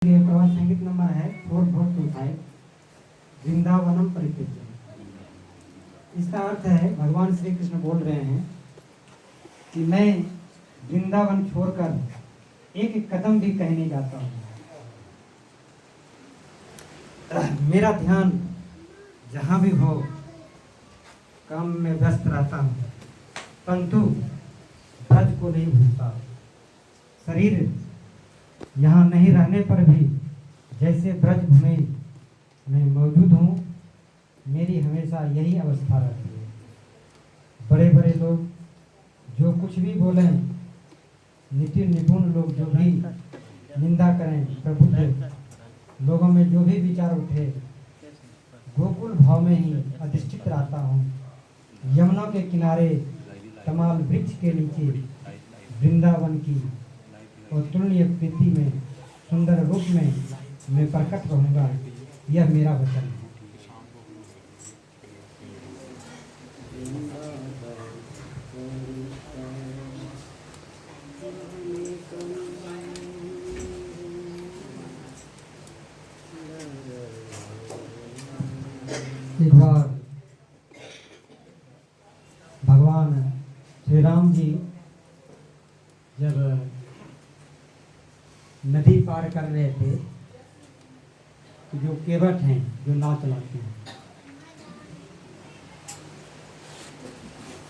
ये प्रवास संगीत नंबर है 4425 वृंदावनम परित्यज्य। इसका अर्थ है भगवान श्री कृष्ण बोल रहे हैं कि मैं वृंदावन छोड़कर एक एक कदम भी कहीं नहीं जाता हूँ। मेरा ध्यान जहाँ भी हो काम में व्यस्त रहता हूँ, परंतु ब्रज को नहीं भूलता। शरीर यहाँ नहीं रहने पर भी जैसे ब्रज भूमि में मौजूद हूँ, मेरी हमेशा यही अवस्था रहती है। बड़े बड़े लोग जो कुछ भी बोलें, नीति निपुण लोग जो भी निंदा करें, प्रबुद्ध लोगों में जो भी विचार उठे, गोकुल भाव में ही अधिष्ठित रहता हूँ। यमुना के किनारे तमाल वृक्ष के नीचे वृंदावन की और तुल्य प्रीति में सुंदर रूप में मैं प्रकट रहूंगा, यह मेरा वचन है। एक बार भगवान श्री राम जी जब नदी पार कर रहे थे, तो जो केवट हैं जो नाव चलाते हैं,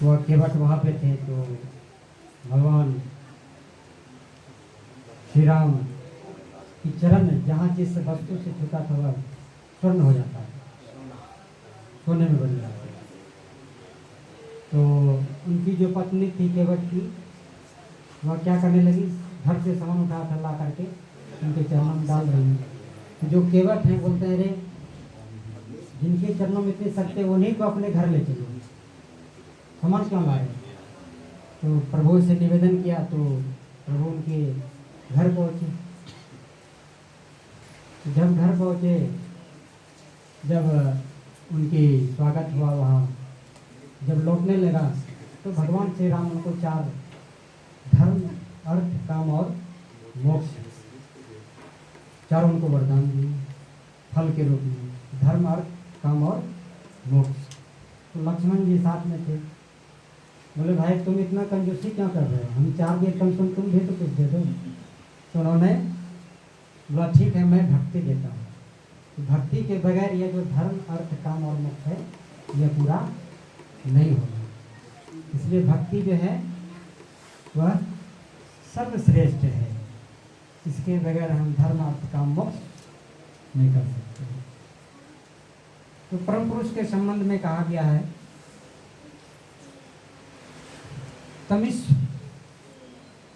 वह केवट वहाँ पे थे। तो भगवान श्री राम की चरण जहाँ जिस वस्तु से छूता था वह स्वर्ण हो जाता है, सोने में बदल जाता है। तो उनकी जो पत्नी थी केवट की, वह क्या करने लगी, घर से सामान उठा ला करके उनके चरणों में डाल रही है। जो केवट हैं बोलते हैं, रे जिनके चरणों में इतनी शक्ति, उन्हीं को अपने घर ले चलो, सामान क्यों लाए। तो प्रभु से निवेदन किया, तो प्रभु उनके घर पहुँचे। जब घर पहुँचे, जब उनकी स्वागत हुआ वहाँ, जब लौटने लगा तो भगवान श्री राम उनको 4 धर्म, अर्थ, काम और मोक्ष, 4 उनको वरदान दिए फल के रूप में, धर्म, अर्थ, काम और मोक्ष। तो लक्ष्मण जी साथ में थे। बोले भाई तुम इतना कंजूसी क्यों कर रहे हो, हम 4 दिए, कम से कम तुम भी तो कुछ दे दो। तो उन्होंने बोला ठीक है, मैं भक्ति देता हूँ। तो भक्ति के बगैर यह जो धर्म, अर्थ, काम और मोक्ष है, यह पूरा नहीं होगा। इसलिए भक्ति जो है वह सर्वश्रेष्ठ है। इसके बगैर हम धर्म, अर्थ, काम, मोक्ष नहीं कर सकते। तो परम पुरुष के संबंध में कहा गया है,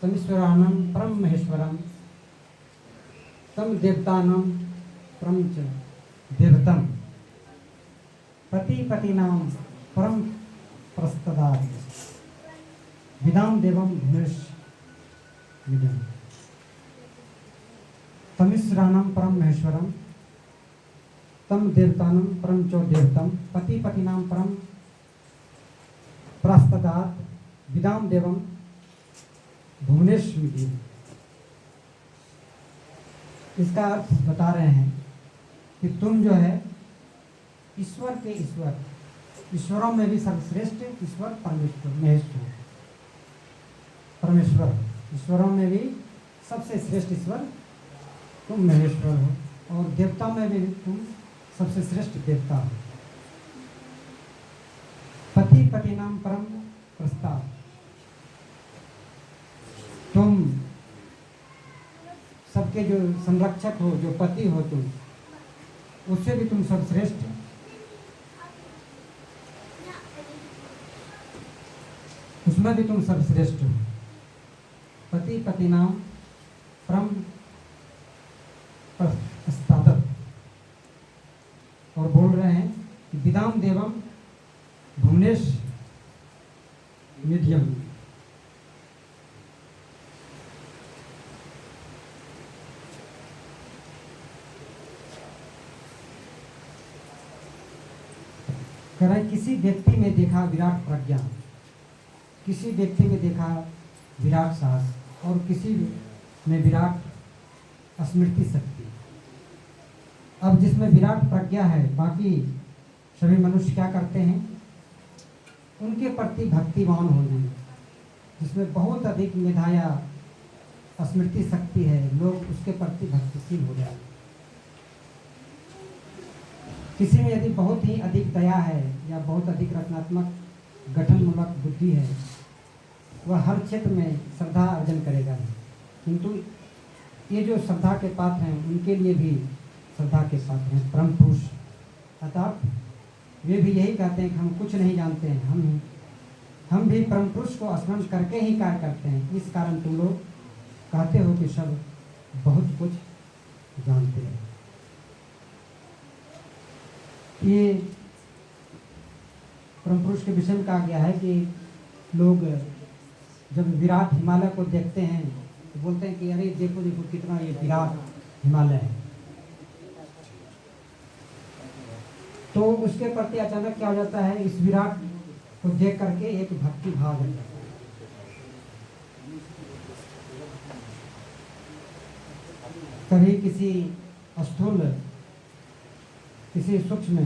तमीश्वरानम परम महेश्वरम तम देवतानम परम च देवतम पति पतिनाम परम प्रस्तदात् विदाम देवम भूमेश विदम। तमीश्वरानम परम महेश्वरम तम देवतानम परम चो देवतम पति पतिनाम परम प्रस्तदात् विदाम देवम भुवनेश विधि। इसका अर्थ बता रहे हैं कि तुम जो है ईश्वर के ईश्वर, ईश्वरों में भी सर्वश्रेष्ठ ईश्वर परमेश्वर, महेश्वर, परमेश्वर, ईश्वरों में भी सबसे श्रेष्ठ ईश्वर तुम महेश्वर हो, और देवता में भी तुम सबसे श्रेष्ठ देवता हो। पति पति नाम परम प्रस्ताव, तुम सबके जो संरक्षक हो, जो पति हो तुम, उससे भी तुम सर्वश्रेष्ठ, उसमें भी तुम सर्वश्रेष्ठ हो। पति पति नाम परम प्रस्तादत, और बोल रहे हैं कि विदाम देवम भुवनेश मीडियम। किसी व्यक्ति में देखा विराट प्रज्ञा, किसी व्यक्ति में देखा विराट साहस, और किसी में विराट स्मृति शक्ति। अब जिसमें विराट प्रज्ञा है, बाकी सभी मनुष्य क्या करते हैं, उनके प्रति भक्तिवान हो जाए। जिसमें बहुत अधिक मेधा या स्मृति शक्ति है, लोग उसके प्रति भक्तिशील हो जाए। किसी में यदि बहुत ही अधिक दया है या बहुत अधिक रचनात्मक गठनमूलक बुद्धि है, वह हर क्षेत्र में श्रद्धा अर्जन करेगा। किंतु ये जो श्रद्धा के पात्र हैं, उनके लिए भी श्रद्धा के पात्र हैं परम पुरुष। अर्थात वे भी यही कहते हैं कि हम कुछ नहीं जानते हैं, हम भी परम पुरुष को स्मरण करके ही कार्य करते हैं। इस कारण तुम लोग कहते हो कि सब बहुत कुछ जानते हैं। ये परम पुरुष के विषय में कहा गया है कि लोग जब विराट हिमालय को देखते हैं तो बोलते हैं कि अरे देखो देखो कितना ये विराट हिमालय है। तो उसके प्रति अचानक क्या हो जाता है, इस विराट को देख करके एक भक्ति भाव हो जाता है। कभी किसी स्थूल, किसी सूक्ष्म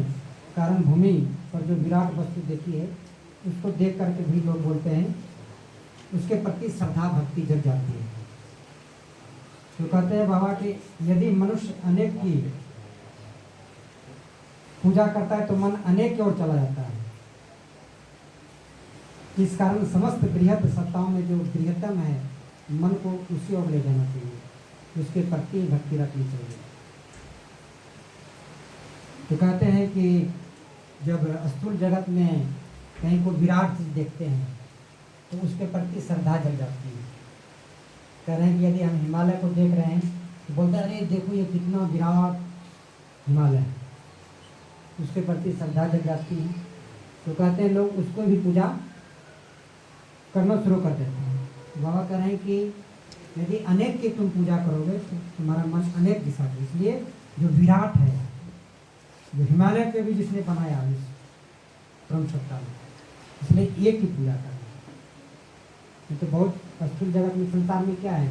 कारण भूमि पर जो विराट वस्तु देखी है, उसको देख करके भी लोग बोलते हैं, उसके प्रति श्रद्धा भक्ति जग जाती है। तो कहते हैं बाबा कि यदि मनुष्य अनेक की पूजा करता है तो मन अनेक की ओर चला जाता है। इस कारण समस्त बृहद सत्ताओं में जो बृहत्तम है, मन को उसी ओर ले जाना चाहिए, उसके प्रति भक्ति रखनी चाहिए। तो कहते हैं कि जब स्थूल जगत में कहीं को विराट चीज देखते हैं तो उसके प्रति श्रद्धा जग जाती है। कह रहे हैं कि यदि हम हिमालय को देख रहे हैं तो बोलते हैं अरे देखो ये कितना विराट हिमालय है, उसके प्रति श्रद्धा जग जाती है। तो कहते हैं लोग उसको भी पूजा करना शुरू कर देते हैं। बाबा कह रहे हैं कि यदि अनेक की तुम पूजा करोगे तो तुम्हारा मन अनेक दिशा है। इसलिए जो विराट है, जो हिमालय पे भी जिसने बनाया इस परम सत्ता में, इसलिए एक की पूजा करना। तो बहुत स्थूल जगत में, संसार में क्या है,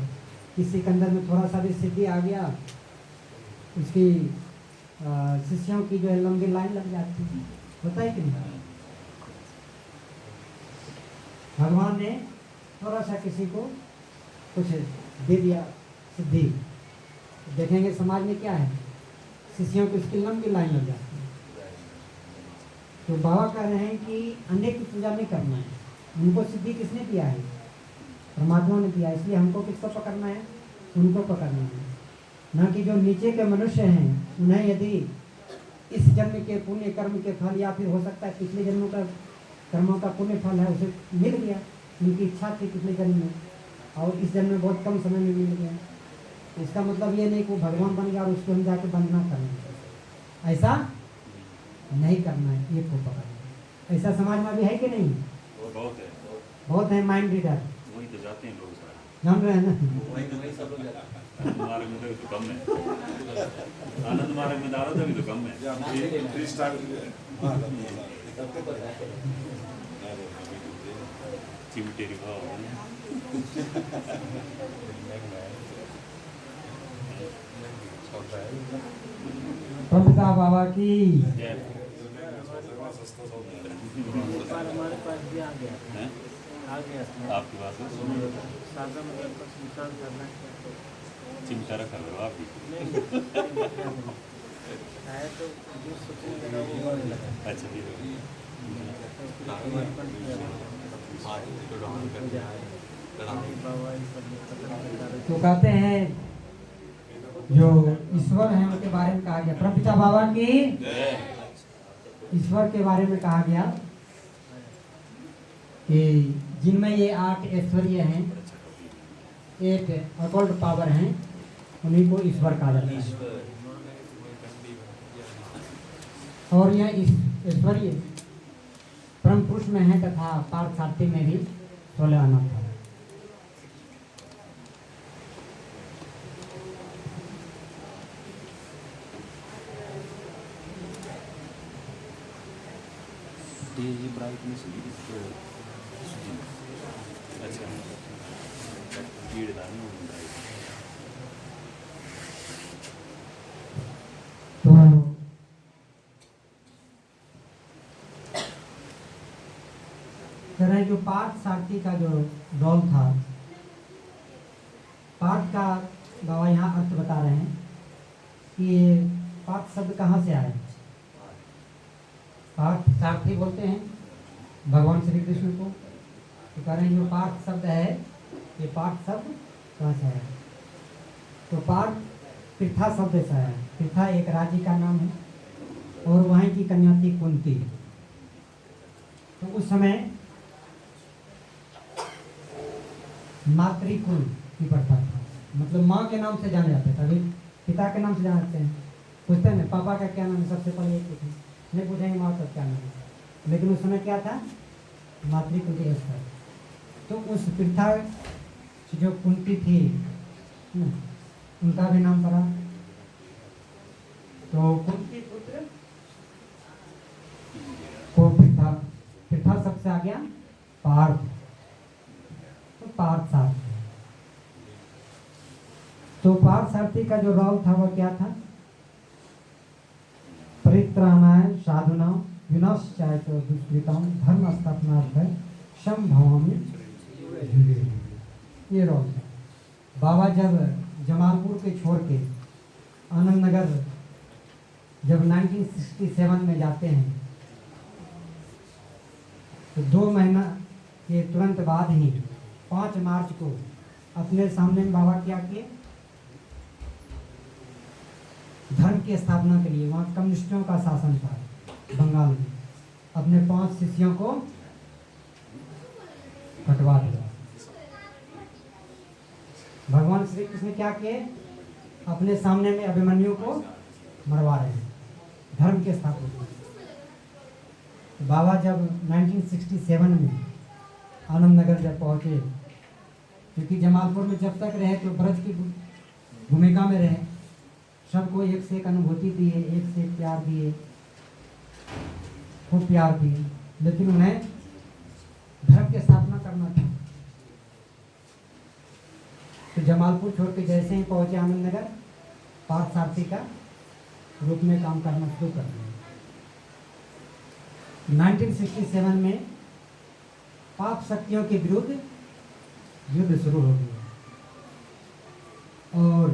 किसी के अंदर में थोड़ा सा भी सिद्धि आ गया, उसकी शिष्यों की जो है लंबी लाइन लग जाती है। होता है कि नहीं? भगवान ने थोड़ा सा किसी को कुछ दे दिया सिद्धि, देखेंगे समाज में क्या है, शिष्यों की उसकी लंबी लाइन लग जाती है। तो बाबा कह रहे हैं कि अनेक की पूजा नहीं करना है। उनको सिद्धि किसने दिया है? परमात्मा ने दिया। इसलिए हमको किसको पकड़ना है? उनको पकड़ना है, न कि जो नीचे के मनुष्य हैं। उन्हें यदि इस जन्म के पुण्य कर्म के फल, या फिर हो सकता है पिछले जन्मों का कर्मों का पुण्य फल है, उसे मिल गया, उनकी इच्छा थी पिछले जन्म में, और इस जन्म में बहुत कम समय में मिल गया। इसका मतलब ये नहीं कि वो भगवान बन गया और उसको हम जाके वंदना करेंगे। ऐसा नहीं करना है, एक को पकड़ना। ऐसा समाज में भी है कि नहीं? बहुत है माइंड रीडर। वही तो जाते हैं लोग सारे, जान रहे हैं ना? वही सब लोग जाते हैं। आनंद मार्ग में तो कम है, आनंद मार्ग में दारा भी तो कम है। चिमटेरी भाव प्रभुता बाबा की। हमारे पास भी आ गया, आ गया आपके पास सादा मतलब बस निकाल करना चिमटा रखा करो आप भी। है तो जो सोचने लगा वो होने लगा। अच्छा ठीक है। तो कहते हैं जो ईश्वर है उनके बारे में कहा गया, प्रभुता बाबा की। ईश्वर के बारे में कहा गया कि जिनमें ये 8 ऐश्वर्य हैं, 8 अकल्ट पावर हैं, उन्हीं को ईश्वर कहा जाता है। और यह ऐश्वर्य परम पुरुष में है तथा पार्थसारथी में भी 16 आना था। ये ब्राइटनेस अच्छा भीड़ दानी तो रहे हैं जो पार्थ सारथी का जो रोल था, पार्थ का बाबा यहाँ अर्थ बता रहे हैं कि ये पार्थ शब्द कहाँ से आया। पार्थ सारथी बोलते हैं भगवान श्री कृष्ण को, तो कह रहे हैं जो पार्थ शब्द है, ये पार्थ शब्द कहाँ से आया। तो पार्थ पृथा शब्द से आया। पृथा एक राज्य का नाम है और वहीं की कन्या थी कुंती। तो उस समय मातृकुल की प्रथा था, मतलब माँ के नाम से जाने जाते थे। अभी पिता के नाम से जानते हैं, पूछते हैं पापा का क्या नाम है, सबसे पहले ये पूछें, नहीं पूछेंगे माँ का क्या नाम है। लेकिन उस समय क्या था, मातृकुल की व्यवस्था। तो उस प्रथा जो कुंती थी उनका भी नाम पड़ा। तो कुंती पुत्र को पृथा, पृथा सबसे आ गया पार्थ, तो पार्थ सारथी। तो पार्थ सारथी का जो रोल था वो क्या था, परित्राणाय साधुनां विनाशाय च दुष्कृतां धर्म स्थापनार्थाय संभवामि युगे। ये रोल था। बाबा जब जमालपुर के छोड़ के आनंद नगर जब 1967 में जाते हैं, तो 2 महीना के तुरंत बाद ही 5 मार्च को अपने सामने में बाबा क्या किए, धर्म की स्थापना के लिए, वहाँ कम्युनिस्टों का शासन था बंगाल में, अपने 5 शिष्यों को कटवा दिया। भगवान श्री कृष्ण क्या किए, अपने सामने में अभिमन्यु को मरवा रहे हैं धर्म के स्थापना। बाबा जब 1967 में आनंद नगर जब पहुंचे, क्योंकि जमालपुर में जब तक रहे तो ब्रज की भूमिका में रहे, सबको एक से एक अनुभूति दिए, एक से एक प्यार दिए, खूब प्यार दिए, लेकिन उन्हें धर्म की स्थापना करना था। तो जमालपुर छोड़ के जैसे ही पहुंचे आनंद नगर, पार्थ सारथी का रूप में काम करना शुरू कर दिया। 1967 में पाप शक्तियों के विरुद्ध युद्ध शुरू हो गया और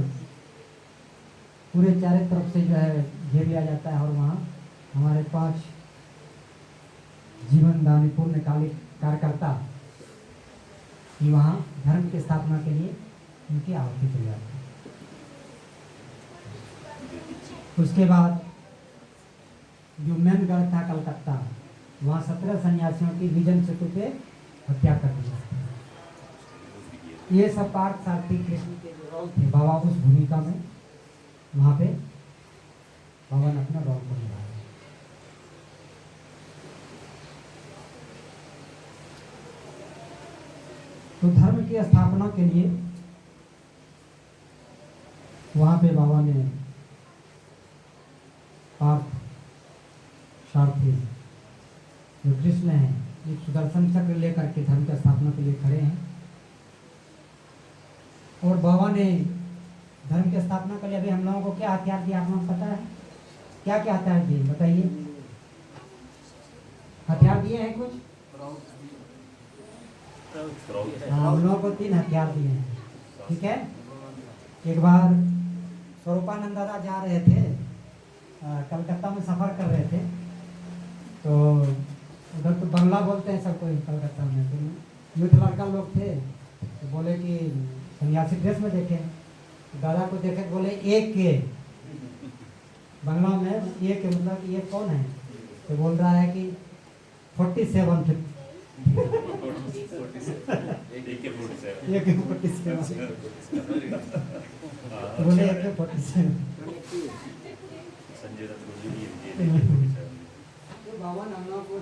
पूरे चारों तरफ से जो है घेर लिया जाता है, और वहाँ हमारे 5 जीवन दानी पूर्ण कालिक कार्यकर्ता कि वहाँ धर्म की स्थापना के लिए उनकी आहुति चली जाती है। उसके बाद जो मेन गढ़ था कलकत्ता, वहाँ 17 सन्यासियों की विजन सेतु पे हत्या कर दी जाती है। ये सब पार्थ सारथी कृष्ण के जो रोल थे, बाबा उस भूमिका में वहाँ पे बाबा ने अपना रोल को निभाया। तो धर्म की स्थापना के लिए वहाँ पे बाबा ने पार्थ सारथी जो कृष्ण है, एक सुदर्शन चक्र लेकर के धर्म की स्थापना के लिए खड़े हैं। और बाबा ने धर्म की स्थापना के लिए अभी हम लोगों को क्या हथियार दिया, आप लोगों को पता है? क्या क्या हथियार दिए बताइए? हथियार दिए हैं कुछ? हम लोगों को 3 हथियार दिए हैं, ठीक है। एक बार स्वरूपानंद दादा जा रहे थे, कलकत्ता में सफ़र कर रहे थे, तो उधर तो बंगला बोलते हैं सबको कलकत्ता में। तो यूथ लड़का लोग थे, तो बोले कि सन्यासी ड्रेस में देखे, तो दादा को देखे बोले एक के बंगला में, एक के मतलब ये कौन है? तो बोल रहा है कि 47 थे। एक 47 बोले एक 47। तो बाबा ने हम लोगों को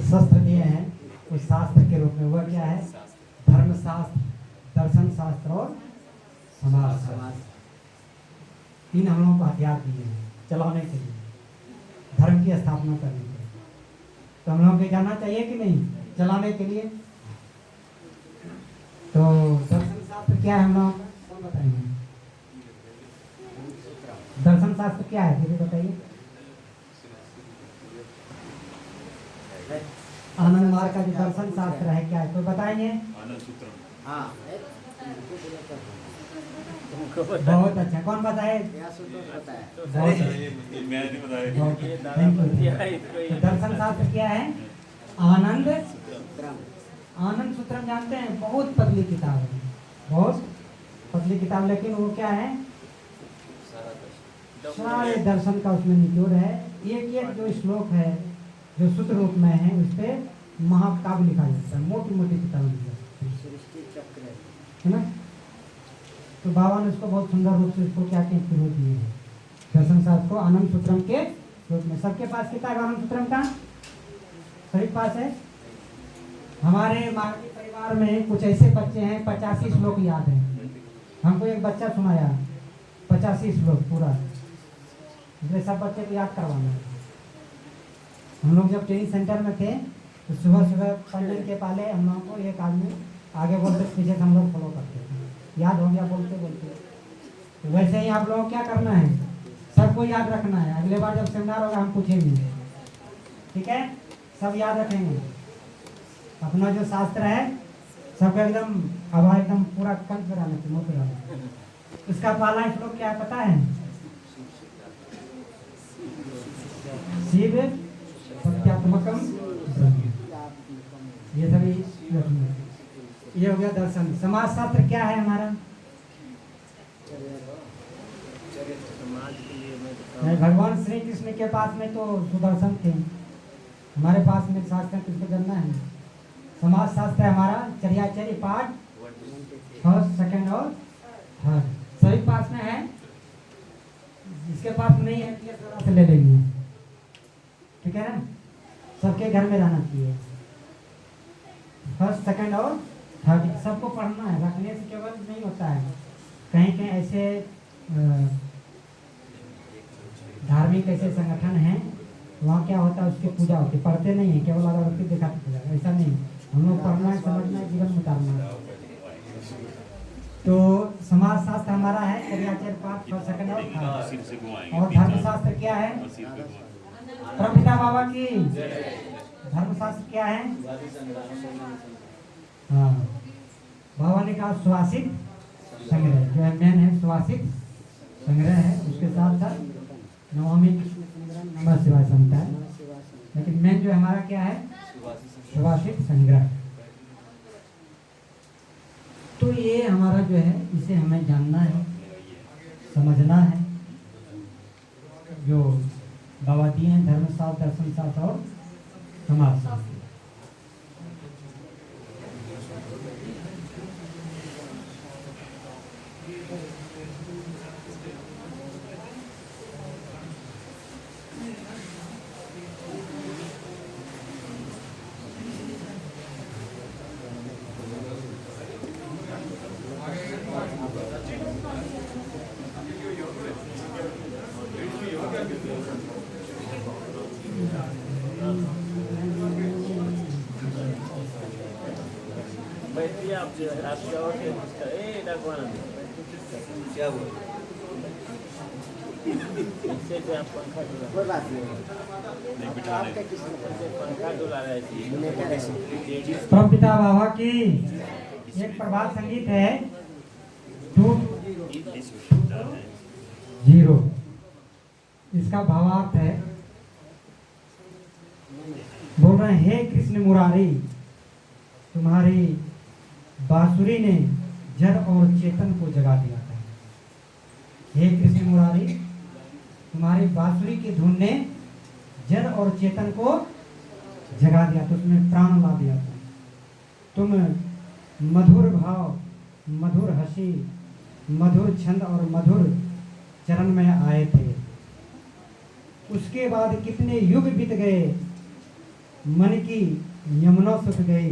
शस्त्र दिए हैं उस शास्त्र के रूप में। वह क्या है? धर्म शास्त्र, दर्शन शास्त्र और समाज शास्त्र। 3 हम लोगों को हथियार दिए हैं चलाने के लिए, धर्म की स्थापना करने के लिए। तो हम लोगों को जाना चाहिए कि नहीं चलाने के लिए? तो दर्शन शास्त्र क्या है हम लोग कौन बताएंगे? दर्शन शास्त्र क्या है फिर बताइए? प्रकार का जो दर्शन शास्त्र है क्या है, तो बताइए। आनंद सूत्रम। हाँ बहुत अच्छा, कौन बताए? क्या सूत्र होता है? बहुत मैं नहीं बताया। बहुत ये thank you। दिया है इसको तो ये दर्शन शास्त्र क्या है? आनंद क्रम आनंद सूत्रम जानते हैं? बहुत पतली किताब है, बहुत पतली किताब, लेकिन वो क्या है, सारे दर्शन का उसमें निचोड़ है। एक एक जो श्लोक है जो सूत्र रूप में है उस पे महाकाव्य लिखा जाता है, मोटी मोटी किताब लिखी जाती सृष्टि चक्र है ना। तो बाबा ने उसको बहुत सुंदर रूप से इसको क्या क्या शुरू दिए हैं दर्शन शास्त्र को आनंद सूत्रम के रूप में। सबके पास किताब आनंद सूत्रम का सभी पास है। हमारे मार्गी परिवार में कुछ ऐसे बच्चे हैं 85 श्लोक याद है। हमको एक बच्चा सुनाया 85 श्लोक पूरा, इसलिए सब बच्चे को याद करवाना है। हम लोग जब ट्रेनिंग सेंटर में थे तो सुबह सुबह पंडित के पहले हम लोगों को एक आदमी आगे बोलते पीछे से हम लोग फॉलो करते थे, याद हो गया बोलते बोलते। तो वैसे ही आप लोगों को क्या करना है, सबको याद रखना है। अगले बार जब सेमिनार होगा हम पूछेंगे, ठीक है? सब याद रखेंगे। अपना जो शास्त्र है सबको एकदम हवा एकदम पूरा कंठ पे रहना चाहिए, मुंह पे रहना चाहिए। उसका पहला श्लोक क्या है पता है? शिव सत्यात्मकम ब्रह्म। ये सभी ये हो गया दर्शन। समाज शास्त्र क्या है हमारा? समाज के लिए मैं तो नहीं, भगवान श्री कृष्ण के पास में तो सुदर्शन थे, हमारे पास में शास्त्र किसको करना है? समाज शास्त्र है हमारा चर्याचर्य पाठ फर्स्ट सेकंड और थर्ड, सभी पास में है। जिसके पास नहीं है से ले लेंगे, ठीक है ना? सबके घर में रहना चाहिए फर्स्ट सेकंड और थर्ड, सबको पढ़ना है। रखने से केवल नहीं होता है, कहीं कहीं ऐसे धार्मिक ऐसे संगठन हैं वहाँ क्या होता है उसकी पूजा होती है, पढ़ते नहीं है, केवल अगरबत्ती दिखाते पूजा, ऐसा नहीं। हम लोग पढ़ना है, समझना है, जीवन में उतारना है। तो समाज शास्त्र हमारा है चर्याचर्य पाठ फर्स्ट सेकंड और थर्ड। सिर से घुमाएंगे। और धर्मशास्त्र क्या है? और सिर पे घुमाएंगे। परमपिता बाबा की धर्मशास्त्र क्या है? हाँ, बाबा ने कहा सुवासित संग्रह, जो है मेन है सुवासित संग्रह है। उसके साथ साथ नवमी नमः शिवाय संता है, लेकिन मेन जो हमारा क्या है? सुवासित संग्रह। तो ये हमारा जो है इसे हमें जानना है, समझना है। जो बाबा दिए हैं धर्मशास्त्र, दर्शन शास्त्र और समाज शास्त्र। बैठिए आपके और भगवान क्या हुआ? इससे से आप पंखा डुला कोई बात नहीं, नहीं बिठा आपका नहीं। किसने पंखा डुला रहे थे। परमपिता बाबा की एक प्रभात संगीत है 2-0। इसका भावार्थ है, बोल रहे हैं हे कृष्ण मुरारी, तुम्हारी बांसुरी ने जड़ और चेतन को जगा दिया था। हे कृष्ण मुरारी, तुम्हारी बांसुरी की धुन ने जड़ और चेतन को जगा दिया, तो उसमें प्राण ला दिया था। तुम मधुर भाव, मधुर हंसी, मधुर छंद और मधुर चरण में आए थे। उसके बाद कितने युग बीत गए, मन की यमुना सूख गई,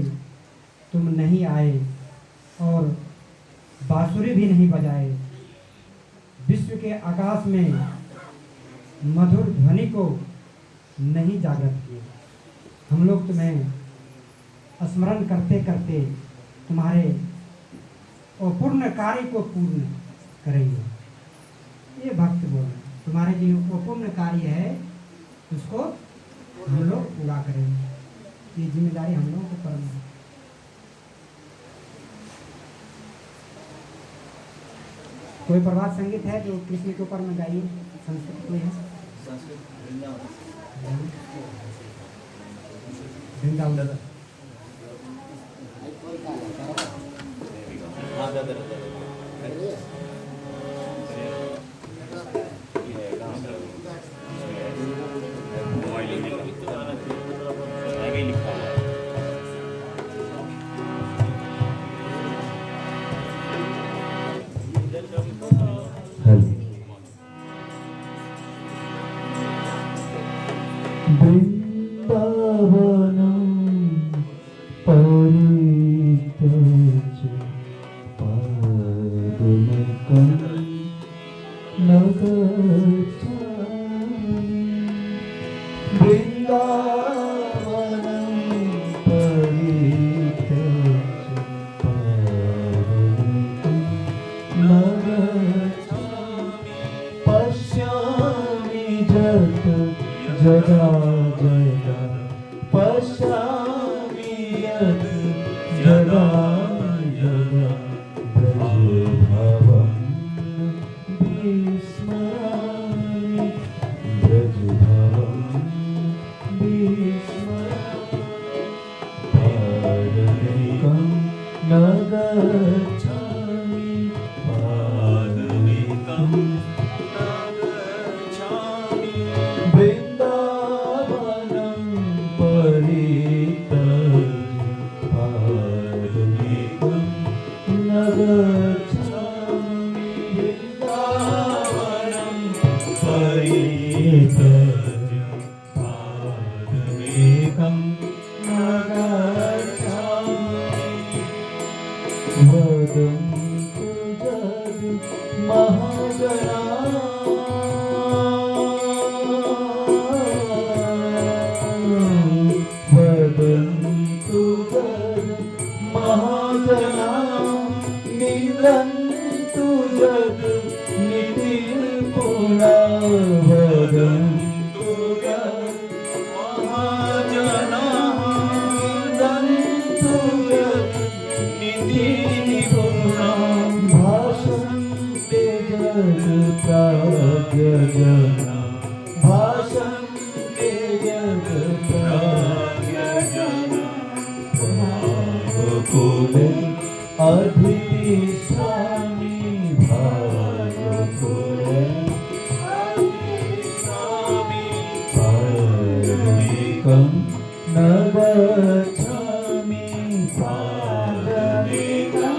तुम नहीं आए और बांसुरी भी नहीं बजाए। विश्व के आकाश में मधुर ध्वनि को नहीं जागृत किए। हम लोग तुम्हें स्मरण करते करते तुम्हारे अपूर्ण कार्य को पूर्ण करेंगे। ये भक्त बोल रहे हैं, तुम्हारे जो अपूर्ण कार्य है उसको हम लोग पूरा करेंगे। ये जिम्मेदारी हम लोगों को करना है। कोई प्रभात संगीत है जो कृष्ण के ऊपर में गाइए, संस्कृत कोई है? संस्कृत वृंदावन वृंदावन हाँ दादा आगे लिखा हुआ है। वृंदावनं परित्यज्य पादुकं न गच्छामि। वृंदावनं परित्यज्य पादुकं न गच्छामि। पश्यामि जत जदा जदा पश्यामि यत् जदा जदा ब्रजभावं विस्मरामि। ब्रजभावं विस्मरामि। पादमेकं न गच्छामि। पादमेकं न गच्छामि। वृंदावनं परित्यज्य पादमेकं न गच्छामि। वृंदावनं परित्यज्य पादमेकं न गच्छामि। वदन्तु जगत् महाजनाः वदन्तु जगत् महाजनाः निन्दन्तु जगत् नितिपुराः। वदन्तु जगत् महाजनाः निन्दन्तु जगत् नितिपुराः। भाषन्ते जगत्प्राज्ञजना भाषन्ते जगत्प्राज्ञजना। भावकुले अधिष्ठामि। भावकुले अधिष्ठामि। पादमेकं न गच्छामि। पादमेकं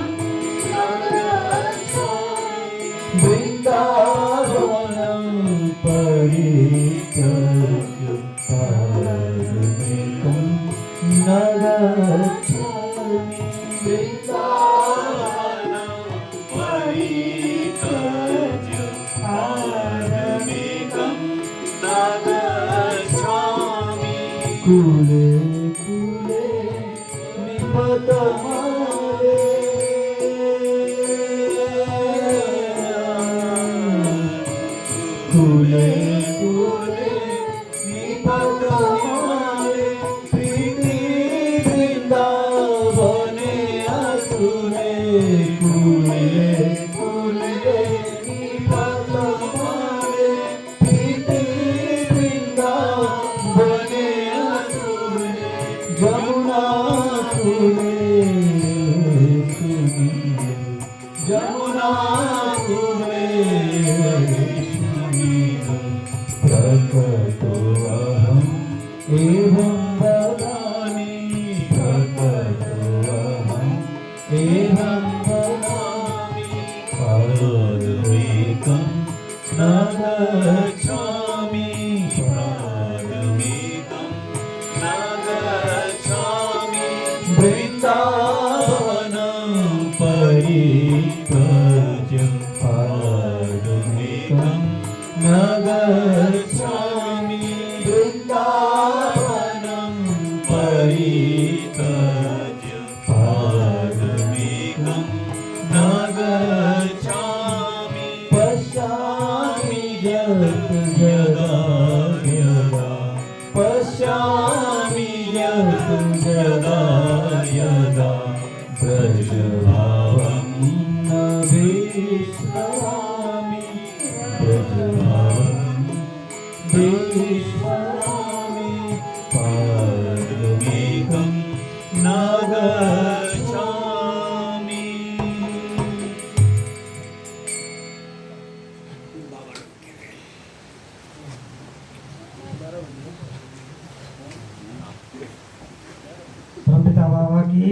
न गच्छामि। वृंदावनं परित्यज्य पादमेकं न गच्छामि। वृंदावनं परित्यज्य पादमेकं न गच्छामि। कुले कुले निपतमाले कुले कुले निपतमाले प्रीति वृंदावने असुरे। कुले कुले निपतमाले प्रीति वृंदावने असुरे। जमुना कुले सुनिए जमुना कुले सुनिए। प्रकटो अहम् एवं वदामि। प्रकटो अहम् एवं वदामि। पादमेकं न गच्छामि। पादमेकं न गच्छामि। वृंदावनं परित्यज्य पादमेकं न गच्छामि। वृंदावनं परित्यज्य पादमेकं न गच्छामि। पश्यामि यत् स्वामी पादुकेकं न गच्छामि। परमपिता बाबा की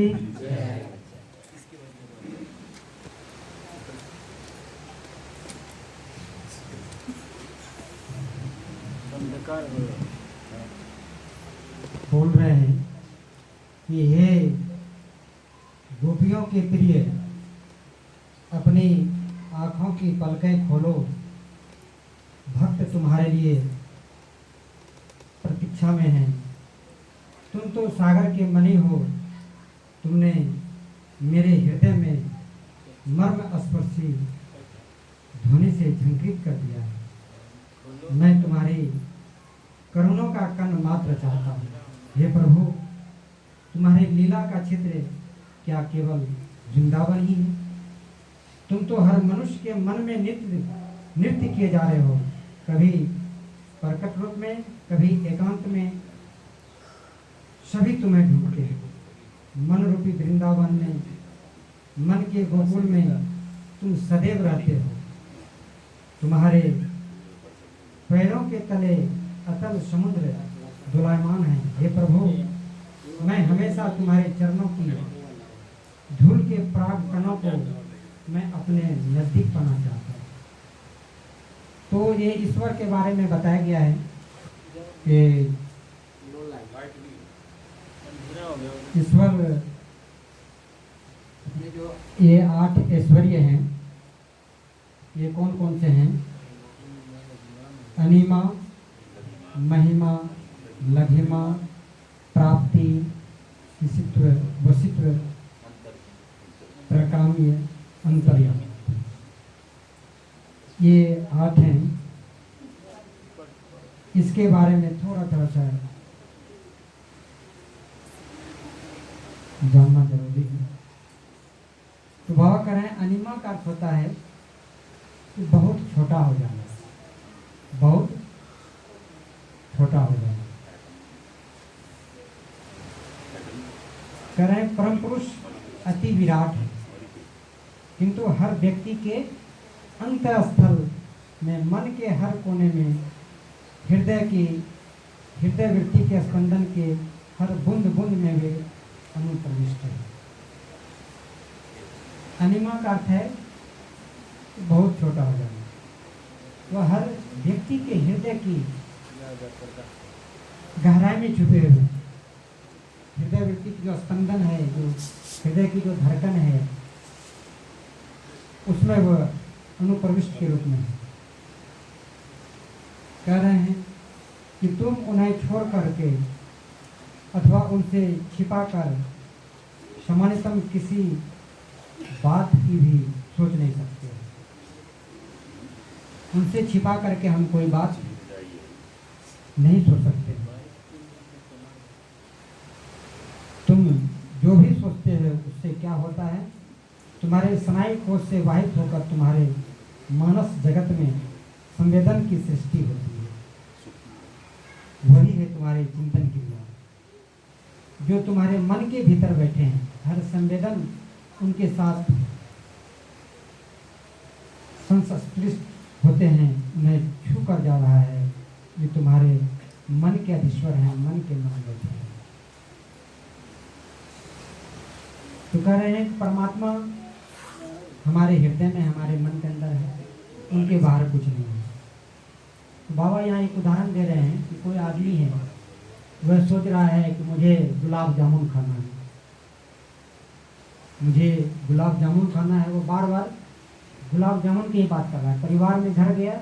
अंधकार हो बोल रहे हैं कि हे गोपियों के प्रिय, अपनी आंखों की पलकें खोलो, भक्त तुम्हारे लिए प्रतीक्षा में हैं। तुम तो सागर के मणि हो, तुमने मेरे हृदय में मर्म स्पर्शी ध्वनि से झंकृत कर दिया है। मैं तुम्हारी करुणों का कण मात्र चाहता हूँ। हे प्रभु, तुम्हारी लीला का क्षेत्र क्या केवल वृंदावन ही है? तुम तो हर मनुष्य के मन में नृत्य किए जा रहे हो, कभी प्रकट रूप में, कभी एकांत में, सभी तुम्हें ढूंढते हैं। मन रूपी वृंदावन में, मन के गोकुल में तुम सदैव रहते हो। तुम्हारे पैरों के तले अतल समुद्र दोलायमान है। हे प्रभु, मैं हमेशा तुम्हारे चरणों की धूल के प्राग कणों को मैं अपने नजदीक पाना चाहता हूँ। तो ये ईश्वर के बारे में बताया गया है कि अंधेरा हो गया। ईश्वर, ये 8 ऐश्वर्य हैं। ये कौन कौन से हैं? अनिमा, महिमा, लघिमा, प्राप्ति, ईशित्व, वशित्व, प्रकाम्य, अंतर्यामी। ये 8 हैं। इसके बारे में थोड़ा सा जानना जरूरी है। तो बाबा कह रहे हैं अनिमा का अर्थ होता है कि बहुत छोटा हो जाना, बहुत छोटा हो जाना। कह रहे हैं परम पुरुष अति विराट है, किंतु हर व्यक्ति के अंतःस्थल में, मन के हर कोने में, हृदय वृत्ति के स्पंदन के हर बूंद बूंद में वे अनुप्रविष्ट है। अनिमा का अर्थ है बहुत छोटा हो जाना। वह हर व्यक्ति के हृदय की गहराई में छुपे हुए, हृदय वृत्ति की जो स्पंदन है, जो हृदय की जो धड़कन है, उसमें वह अनुप्रविष्ट के रूप में है। कह रहे हैं कि तुम उन्हें छोड़ करके अथवा उनसे छिपाकर सामान्यतम किसी बात की भी सोच नहीं सकते। उनसे छिपा करके हम कोई बात नहीं सोच सकते। तुम जो भी सोचते हो उससे क्या होता है, तुम्हारे स्नायु कोश से वाहित होकर तुम्हारे मानस जगत में संवेदन की सृष्टि होती है। वही है तुम्हारे चिंतन क्रिया, जो तुम्हारे मन के भीतर बैठे हैं। हर संवेदन उनके साथ संस्पृष्ट होते हैं, उन्हें छू कर जा रहा है। ये तुम्हारे मन के अधीश्वर हैं, मन के मन बैठे हैं। तो कह रहे हैं परमात्मा हमारे हृदय में, हमारे मन के अंदर है, उनके बाहर कुछ नहीं है। तो बाबा यहाँ एक उदाहरण दे रहे हैं कि कोई आदमी है, वह सोच रहा है कि मुझे गुलाब जामुन खाना है, मुझे गुलाब जामुन खाना है। वो बार बार गुलाब जामुन की ही बात कर रहा है। परिवार में घर गया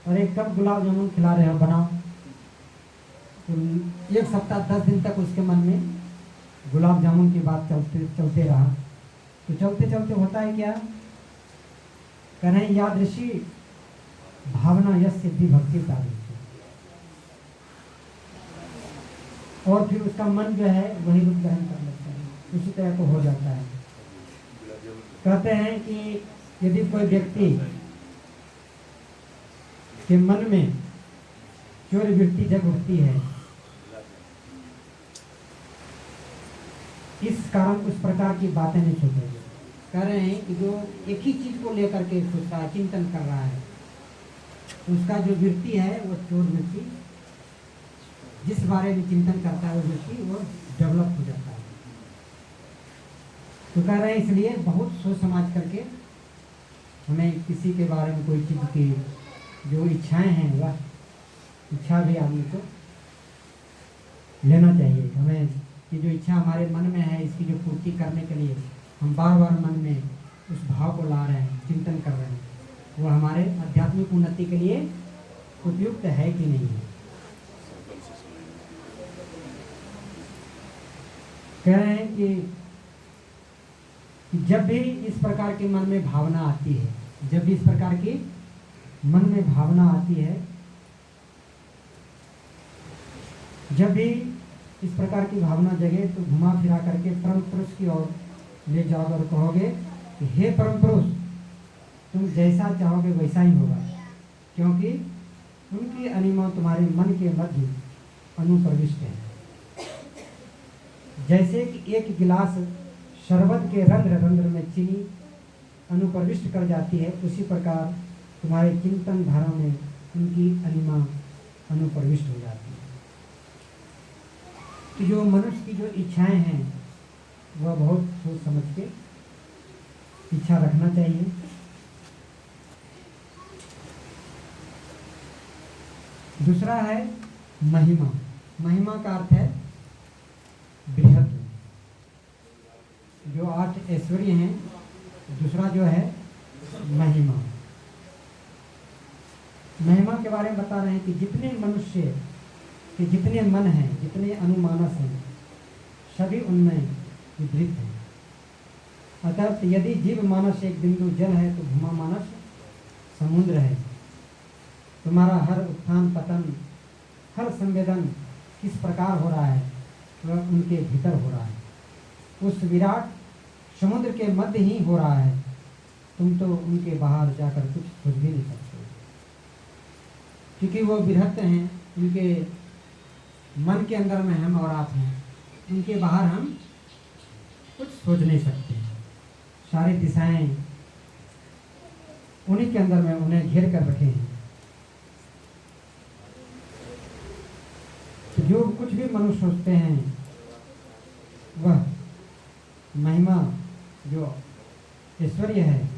और एक कप गुलाब जामुन खिला रहे हो, बनाओ। तो 1 सप्ताह 10 दिन तक उसके मन में गुलाब जामुन की बात चलते रहा। तो चलते चलते होता है क्या, कह रहे हैं यादृशी भावना यश सिद्धि भक्ति तारीफ। और फिर उसका मन जो है वही रूप ग्रहण कर लेता है, उसी तरह को हो जाता है। कहते हैं कि यदि कोई व्यक्ति के मन में चोर वृत्ति जग उठती है, इस कारण उस प्रकार की बातें नहीं सोचेंगे। कह रहे हैं कि जो एक ही चीज को लेकर के सोच रहा है, चिंतन कर रहा है, उसका जो वृत्ति है वो चोर वृत्ति, जिस बारे में चिंतन करता है वो वृत्ति वो डेवलप हो जाता है। तो कह रहे हैं इसलिए बहुत सोच समझ करके हमें किसी के बारे में कोई चीज़ की जो इच्छाएं हैं वह इच्छा भी आदमी को लेना चाहिए। हमें कि जो इच्छा हमारे मन में है इसकी जो पूर्ति करने के लिए हम बार बार मन में उस भाव को ला रहे हैं, चिंतन कर रहे हैं, वो हमारे आध्यात्मिक उन्नति के लिए उपयुक्त है कि नहीं है। कह रहे हैं कि जब भी इस प्रकार की मन में भावना आती है, जब भी इस प्रकार की मन में भावना आती है, जब भी इस प्रकार की भावना जगे तो घुमा फिरा करके परम पुरुष की ओर ले जाओगे और कहोगे कि हे परम पुरुष, तुम जैसा चाहोगे वैसा ही होगा, क्योंकि उनकी अनिमा तुम्हारे मन के मध्य अनुप्रविष्ट है। जैसे कि एक गिलास शरबत के रंध्र रंध्र में चीनी अनुप्रविष्ट कर जाती है, उसी प्रकार तुम्हारे चिंतन धारा में उनकी अनिमा अनुप्रविष्ट हो जाती है। तो जो मनुष्य की जो इच्छाएं हैं वह बहुत सोच समझ के इच्छा रखना चाहिए। दूसरा है महिमा। महिमा का अर्थ है बृहद। जो 8 ऐश्वर्य हैं, दूसरा जो है महिमा। महिमा के बारे में बता रहे हैं कि जितने मनुष्य के जितने मन हैं, जितने अनुमानस हैं, सभी उनमें विधृत हैं। अतः यदि जीव मानस एक बिंदु जल है तो भूमा मानस समुद्र है। तुम्हारा हर उत्थान पतन, हर संवेदन किस प्रकार हो रहा है वह उनके भीतर हो रहा है, उस विराट समुद्र के मध्य ही हो रहा है। तुम तो उनके बाहर जाकर कुछ सोच भी नहीं सकते, क्योंकि वो विरहत हैं। उनके मन के अंदर में हम और आप हैं, उनके बाहर हम कुछ सोच नहीं सकते। सारी दिशाएं उन्हीं के अंदर में उन्हें घेर कर रखे हैं। तो जो कुछ भी मनुष्य सोचते हैं वह महिमा जो ऐश्वर्य है,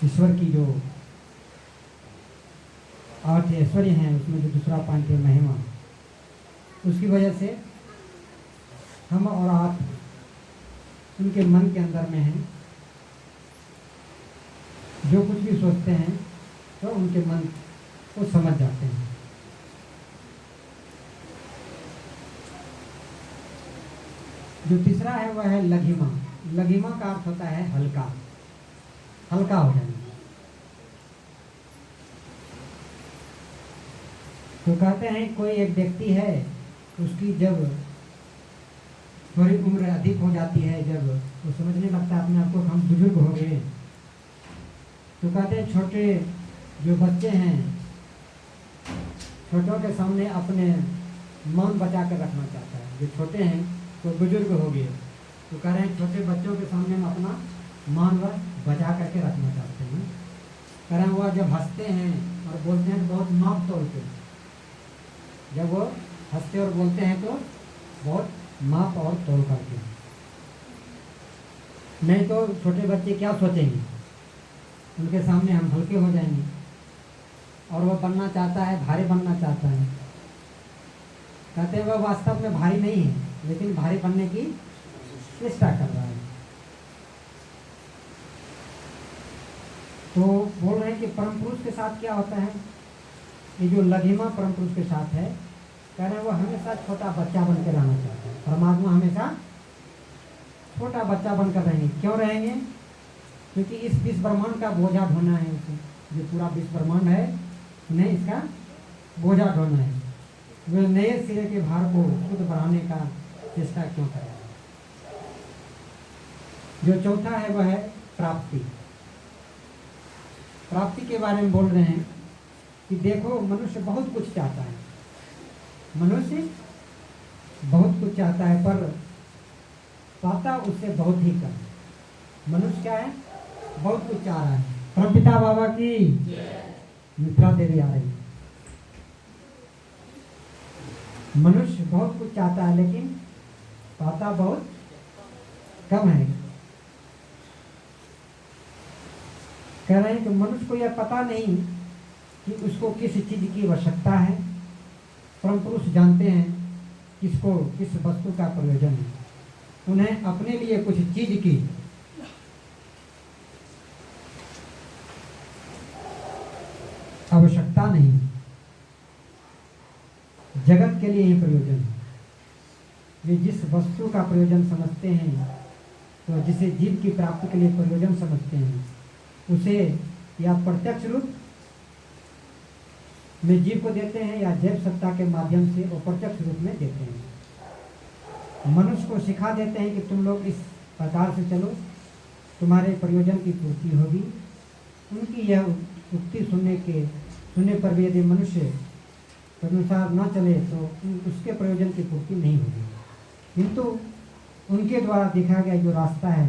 ईश्वर की जो 8 ऐश्वर्य हैं उसमें जो दूसरा पॉइंट है महिमा, उसकी वजह से हम और आप उनके मन के अंदर में हैं। जो कुछ भी सोचते हैं तो उनके मन को समझ जाते हैं। जो तीसरा है वह है लघिमा। लघिमा का अर्थ होता है हल्का, हल्का हो जाना। तो कहते हैं कोई एक व्यक्ति है, उसकी जब थोड़ी उम्र अधिक हो जाती है, जब वो समझने लगता है अपने आप को हम बुजुर्ग हो गए, तो कहते हैं छोटे जो बच्चे हैं, छोटों के सामने अपने मौन बचा कर रखना चाहता है। जो छोटे हैं तो बुजुर्ग हो गए, तो कह रहे हैं छोटे बच्चों के सामने हम अपना मौन बचा करके रखना चाहते हैं। कह रहे हैं वह जब हंसते हैं और बोलते हैं तो बहुत माप तोड़ के, जब वो हंसते और बोलते हैं तो बहुत माप और तोड़ करके। नहीं तो छोटे बच्चे क्या सोचेंगे, उनके सामने हम हल्के हो जाएंगे। और वह बनना चाहता है, भारी बनना चाहता है। कहते हैं वह वास्तव में भारी नहीं है, लेकिन भारी बनने की चेष्टा कर रहा है। तो बोल रहे हैं कि परम पुरुष के साथ क्या होता है, ये जो लघिमा परम पुरुष के साथ है, कह रहे हैं वो हमेशा छोटा बच्चा बन के रहना चाहता है। परमात्मा हमेशा छोटा बच्चा बनकर रहेंगे। क्यों रहेंगे? क्योंकि इस विश्व ब्रह्मांड का बोझा ढोना है उसे। जो पूरा विश्व ब्रह्मांड है उन्हें इसका बोझा ढोना है। वे नए सिरे के भार को खुद बढ़ाने का चेष्टा क्यों करें? जो चौथा है वह है प्राप्ति। प्राप्ति के बारे में बोल रहे हैं कि देखो मनुष्य बहुत कुछ चाहता है, मनुष्य बहुत कुछ चाहता है पर पाता उससे बहुत ही कम। मनुष्य क्या है, बहुत कुछ चाह रहा है। परमपिता बाबा की मित्रा देवी आ रही है। मनुष्य बहुत कुछ चाहता है लेकिन पाता बहुत कम है। कह रहे हैं कि मनुष्य को यह पता नहीं कि उसको किस चीज की आवश्यकता है। परम पुरुष जानते हैं किसको किस वस्तु का प्रयोजन है। उन्हें अपने लिए कुछ चीज की आवश्यकता नहीं, जगत के लिए ही प्रयोजन है। वे जिस वस्तु का प्रयोजन समझते हैं, तो जिसे जीव की प्राप्ति के लिए प्रयोजन समझते हैं, उसे या प्रत्यक्ष रूप में जीव को देते हैं या जैव सत्ता के माध्यम से अप्रत्यक्ष रूप में देते हैं। मनुष्य को सिखा देते हैं कि तुम लोग इस प्रकार से चलो, तुम्हारे प्रयोजन की पूर्ति होगी। उनकी यह उक्ति सुनने पर भी यदि मनुष्य अनुसार न चले तो उसके प्रयोजन की पूर्ति नहीं होगी। किंतु उनके द्वारा दिखाया गया जो रास्ता है,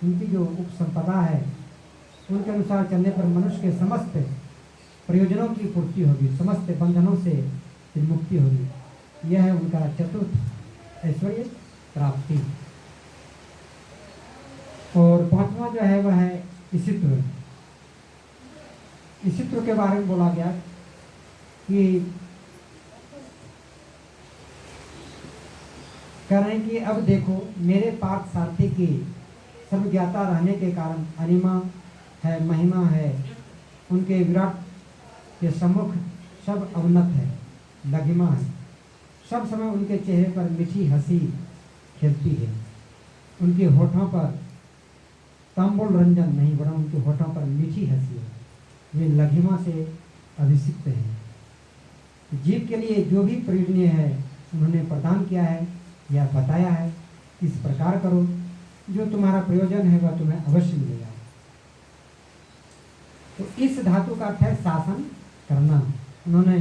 उनकी जो उपसंपदा है, उनके अनुसार चलने पर मनुष्य के समस्त प्रयोजनों की पूर्ति होगी, समस्त बंधनों से मुक्ति होगी। यह है उनका चतुर्थ ऐश्वर्य प्राप्ति। और पांचवा जो है वह है ईशित्व। ईशित्व के बारे में बोला गया कि कह रहे हैं कि अब देखो मेरे पार्थ सारथी की सर्वज्ञाता रहने के कारण अनिमा है, महिमा है, उनके विराट के सम्मुख सब अवनत है, लघिमा है। सब समय उनके चेहरे पर मीठी हंसी खेलती है। उनके होठों पर तांबुल रंजन नहीं, वरन उनके होठों पर मीठी हंसी है। वे लघिमा से अभिषिक्त हैं। जीव के लिए जो भी प्रयोजनीय है उन्होंने प्रदान किया है या बताया है, इस प्रकार करो, जो तुम्हारा प्रयोजन है वह तुम्हें अवश्य मिलेगा। तो इस धातु का अर्थ है शासन करना। उन्होंने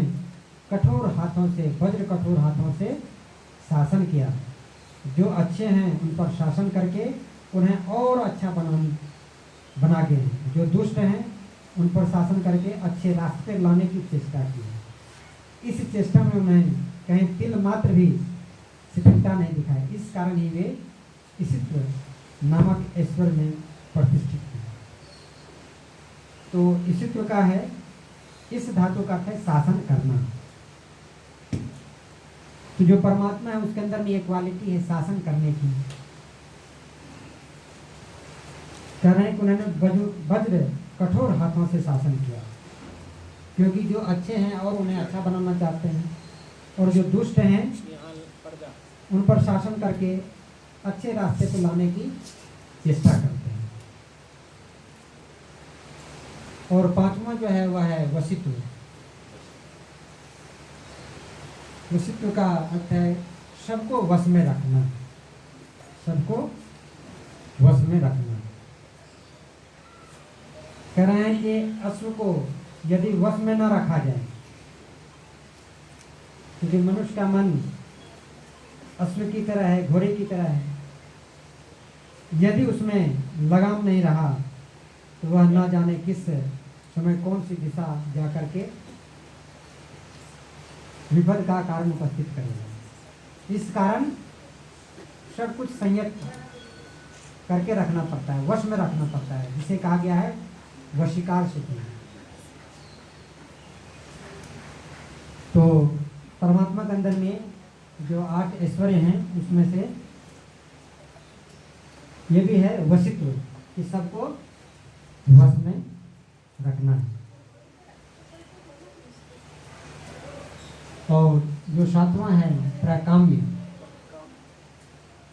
कठोर हाथों से, वज्र कठोर हाथों से शासन किया। जो अच्छे हैं उन पर शासन करके उन्हें और अच्छा बना के, जो दुष्ट हैं उन पर शासन करके अच्छे रास्ते लाने की चेष्टा की। इस चेष्टा में उन्हें कहीं तिल मात्र भी शिथिलता नहीं दिखाई। इस कारण ही वे ईशित्व नामक ऐश्वर्य में प्रतिष्ठित हैं। तो ईशित्व का है, इस धातु का है शासन करना। तो जो परमात्मा है उसके अंदर में ये क्वालिटी है शासन करने की। कह रहे हैं कि उन्होंने वज्र कठोर हाथों से शासन किया, क्योंकि जो अच्छे हैं और उन्हें अच्छा बनाना चाहते हैं, और जो दुष्ट हैं उन पर शासन करके अच्छे रास्ते पर लाने की चेष्टा करते हैं। और पांचवा जो है वह है वशित्व। वशित्व का अर्थ है सबको वश में रखना, सबको वश में रखना। कह रहे हैं कि अश्व को यदि वश में न रखा जाए, क्योंकि मनुष्य का मन अश्व की तरह है, घोड़े की तरह है, यदि उसमें लगाम नहीं रहा तो वह न जाने किस समय कौन सी दिशा जाकर के विपद का कारण उपस्थित करेगा। इस कारण सब कुछ संयत करके रखना पड़ता है, वश में रखना पड़ता है, जिसे कहा गया है वशीकार सिद्धि। तो परमात्मा के अंदर में जो 8 ऐश्वर्य हैं उसमें से ये भी है वशित्व, कि सबको वश में रखना है। और जो 7वां है प्राकाम्य।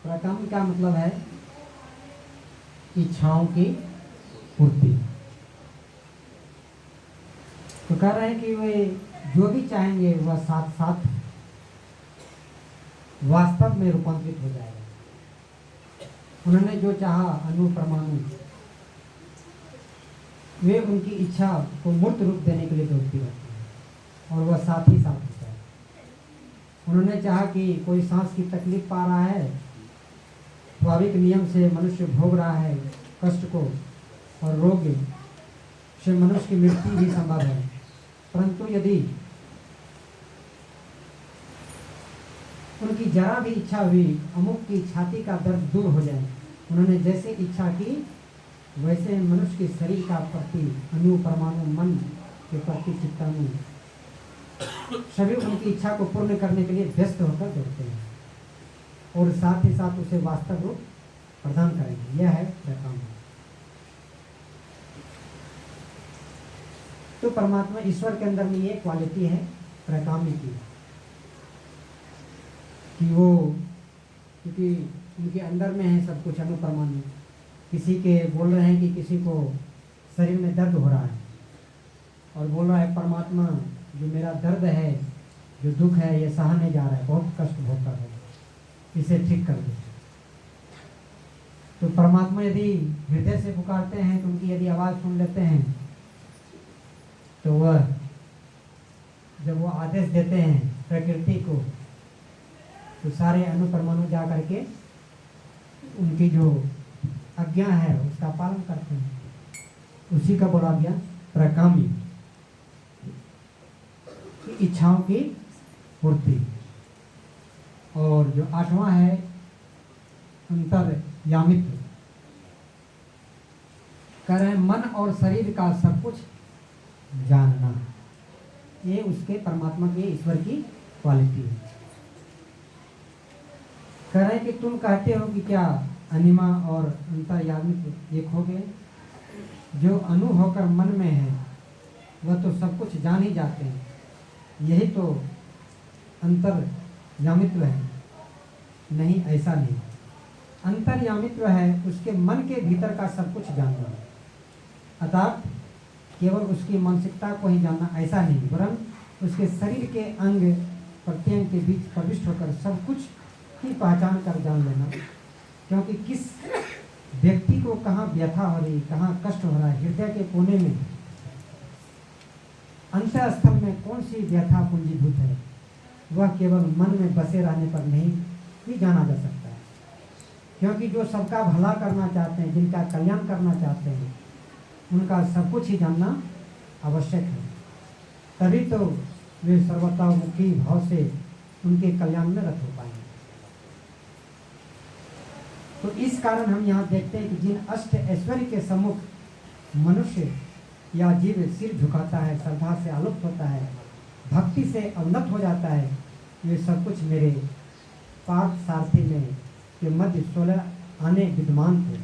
प्राकाम्य का मतलब है इच्छाओं की पूर्ति। तो कह रहे हैं कि वे जो भी चाहेंगे वह साथ साथ वास्तव में रूपांतरित हो जाएगा। उन्होंने जो चाहा अणु परमाणु, वे उनकी इच्छा को मूर्त रूप देने के लिए दौड़ती रहती है। और वह साथ ही साथ होता है। उन्होंने चाहा कि कोई सांस की तकलीफ पा रहा है, स्वाभाविक नियम से मनुष्य भोग रहा है कष्ट को, और रोग से मनुष्य की मृत्यु भी संभव है। परंतु यदि उनकी जरा भी इच्छा हुई अमुक की छाती का दर्द दूर हो जाए, उन्होंने जैसे इच्छा की वैसे मनुष्य के शरीर का प्रति अणु परमाणु मन के प्रति चित्ताणु सभी उनकी इच्छा को पूर्ण करने के लिए व्यस्त होकर दौड़ते हैं और साथ ही साथ उसे वास्तव रूप प्रदान करेंगे। यह है प्रकाम। तो परमात्मा ईश्वर के अंदर में ये क्वालिटी है प्रकामी की, कि वो क्योंकि उनके अंदर में है सब कुछ अनुपरमाणु। किसी के बोल रहे हैं कि किसी को शरीर में दर्द हो रहा है और बोल रहा है परमात्मा जो मेरा दर्द है, जो दुख है, ये सहने जा रहा है, बहुत कष्ट भोगता है, इसे ठीक कर दो। तो परमात्मा यदि हृदय से पुकारते हैं तो उनकी यदि आवाज़ सुन लेते हैं तो वह जब वो आदेश देते हैं प्रकृति को तो सारे अणु परमाणु जा करके उनकी जो आज्ञा है उसका पालन करते हैं। उसी का बोला गया प्रकामी, इच्छाओं की पूर्ति। और जो 8वां है अंतर्यामित्व, कह रहे हैं मन और शरीर का सब कुछ जानना। ये उसके परमात्मा के ईश्वर की क्वालिटी है। कह रहे हैं कि तुम कहते हो कि क्या अनिमा और अंतर्यामित्व एक हो गए। जो अनु होकर मन में है वह तो सब कुछ जान ही जाते हैं, यही तो अंतर्यामित्व है। नहीं, ऐसा नहीं। अंतर्यामित्व है उसके मन के भीतर का सब कुछ जानना, अर्थात केवल उसकी मानसिकता को ही जानना ऐसा नहीं, वरन उसके शरीर के अंग प्रत्यंग के बीच प्रविष्ट होकर सब कुछ की पहचान कर जान लेना। क्योंकि किस व्यक्ति को कहाँ व्यथा हो रही, कहाँ कष्ट हो रहा है, हृदय के कोने में अंतःस्थल में कौन सी व्यथा पूंजीभूत है, वह केवल मन में बसे रहने पर नहीं भी जाना जा सकता है। क्योंकि जो सबका भला करना चाहते हैं, जिनका कल्याण करना चाहते हैं, उनका सब कुछ ही जानना आवश्यक है। तभी तो वे सर्वतोमुखी भाव से उनके कल्याण में रत हो पाएंगे। तो इस कारण हम यहाँ देखते हैं कि जिन अष्ट ऐश्वर्य के सम्मुख मनुष्य या जीव सिर झुकाता है, श्रद्धा से आलुप्त होता है, भक्ति से अवनत हो जाता है, ये सब कुछ मेरे पार्थ सारथी में के मध्य 16 आने विद्यमान थे।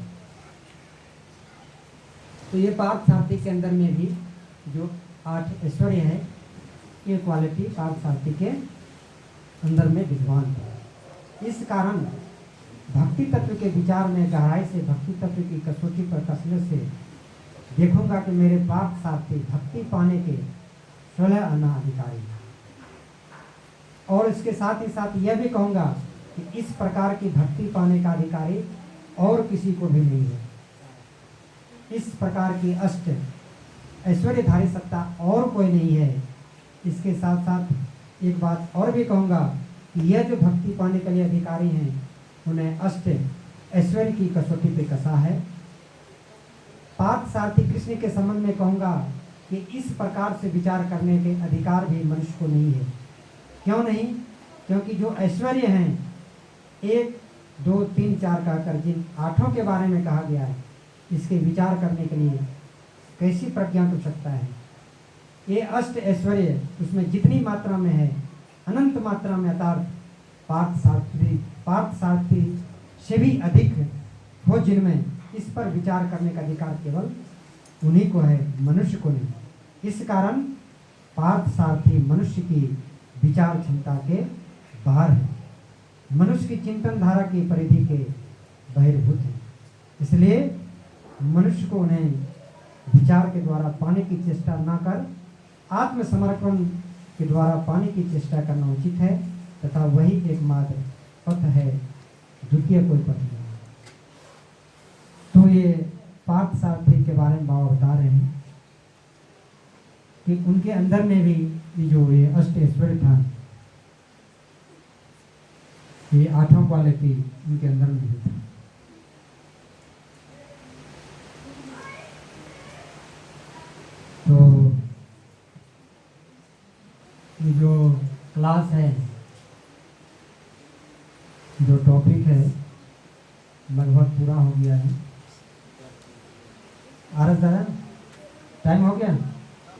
तो ये पार्थ सारथी के अंदर में भी जो 8 ऐश्वर्य है, ये क्वालिटी पार्थ सारथी के अंदर में विद्वान है। इस कारण भक्ति तत्व के विचार में गहराई से भक्ति तत्व की कसौटी पर कसने से देखूंगा कि मेरे पार्थ सारथी भक्ति पाने के 16 आना अधिकारी, और इसके साथ ही साथ यह भी कहूँगा कि इस प्रकार की भक्ति पाने का अधिकारी और किसी को भी नहीं है। इस प्रकार की अष्ट ऐश्वर्यधारी सत्ता और कोई नहीं है। इसके साथ साथ एक बात और भी कहूँगा कि यह जो भक्ति पाने के लिए अधिकारी हैं, उन्हें अष्ट ऐश्वर्य की कसौटी पे कसा है। पार्थ सारथी कृष्ण के संबंध में कहूँगा कि इस प्रकार से विचार करने के अधिकार भी मनुष्य को नहीं है। क्यों नहीं? क्योंकि जो ऐश्वर्य हैं 1, 2, 3, 4 कहकर जिन 8 के बारे में कहा गया है, इसके विचार करने के लिए कैसी प्रज्ञा हो सकता है। ये अष्ट ऐश्वर्य उसमें जितनी मात्रा में है, अनंत मात्रा में, अर्थात पार्थ सारथी से भी अधिक हो, जिनमें इस पर विचार करने का अधिकार केवल उन्हीं को है, मनुष्य को नहीं। इस कारण पार्थ सारथी मनुष्य की विचार क्षमता के बाहर है, मनुष्य की चिंतन धारा की परिधि के बहिर्भूत है। इसलिए मनुष्य को उन्हें विचार के द्वारा पाने की चेष्टा न कर आत्मसमर्पण के द्वारा पाने की चेष्टा करना उचित है, तथा वही एकमात्र पथ है, द्वितीय कोई पथ नहीं। तो ये पार्थ सारथी के बारे में बाबा बता रहे हैं। कि उनके अंदर में भी ये जो ये अष्ट ऐश्वर्य था, ये 8वां क्वालिटी उनके अंदर में भी था। तो ये जो क्लास है, जो टॉपिक है, लगभग पूरा हो गया है। आरस दादा, टाइम हो गया।